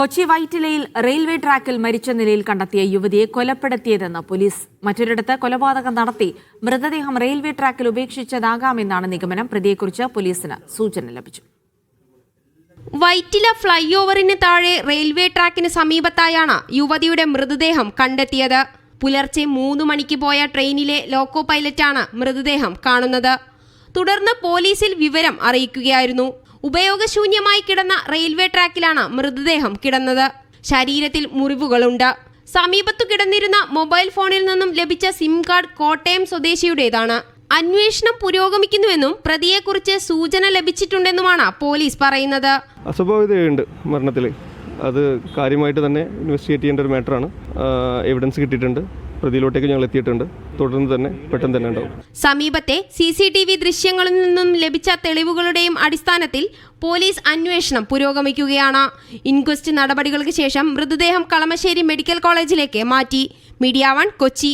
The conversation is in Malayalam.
കൊച്ചി വൈറ്റിലയിൽ റെയിൽവേ ട്രാക്കിൽ മരിച്ച നിലയിൽ കണ്ടെത്തിയ യുവതിയെ കൊലപ്പെടുത്തിയതെന്ന് പോലീസ്. മറ്റൊരിടത്ത് കൊലപാതകം നടത്തി മൃതദേഹം റെയിൽവേ ട്രാക്കിൽ ഉപേക്ഷിച്ചതാകാമെന്നാണ് നിഗമനം. പ്രതിയെക്കുറിച്ച് പോലീസിന് സൂചന ലഭിച്ചു. വൈറ്റില ഫ്ലൈ ഓവറിന് താഴെ റെയിൽവേ ട്രാക്കിന് സമീപത്തായാണ് യുവതിയുടെ മൃതദേഹം കണ്ടെത്തിയത്. പുലർച്ചെ 3 മണിക്ക് പോയ ട്രെയിനിലെ ലോക്കോ പൈലറ്റാണ് മൃതദേഹം കാണുന്നത്. തുടർന്ന് പോലീസിൽ വിവരം അറിയിക്കുകയായിരുന്നു. ഉപയോഗശൂന്യമായി കിടന്ന റെയിൽവേ ട്രാക്കിലാണ് മൃതദേഹം കിടന്നത്. ശരീരത്തിൽ മുറിവുകളുണ്ട്. സമീപത്തു കിടന്നിരുന്ന മൊബൈൽ ഫോണിൽ നിന്നും ലഭിച്ച സിം കാർഡ് കോട്ടയം സ്വദേശിയുടേതാണ്. അന്വേഷണം പുരോഗമിക്കുന്നുവെന്നും പ്രതിയെക്കുറിച്ച് സൂചന ലഭിച്ചിട്ടുണ്ടെന്നുമാണ് പോലീസ് പറയുന്നത്. അസ്വാഭാവികതയുണ്ട് മരണത്തിൽ. അത് കാര്യമായിട്ട് തന്നെ ഇൻവെസ്റ്റിഗേറ്റ് ചെയ്യേണ്ട ഒരു മാറ്ററാണ്. എവിഡൻസ് കിട്ടിയിട്ടുണ്ട്. പ്രതിയിലോട്ടേക്ക് ഞങ്ങൾ എത്തിയിട്ടുണ്ട്. തുടർന്ന് തന്നെ പെട്ടെന്ന് തന്നെ ഉണ്ടാവും. സമീപത്തെ CCTV ദൃശ്യങ്ങളിൽ നിന്നും ലഭിച്ച തെളിവുകളുടെയും അടിസ്ഥാനത്തിൽ പോലീസ് അന്വേഷണം പുരോഗമിക്കുകയാണ്. ഇൻക്വസ്റ്റ് നടപടികൾക്ക് ശേഷം മൃതദേഹം കളമശ്ശേരി മെഡിക്കൽ കോളേജിലേക്ക് മാറ്റി. മീഡിയ 1 കൊച്ചി.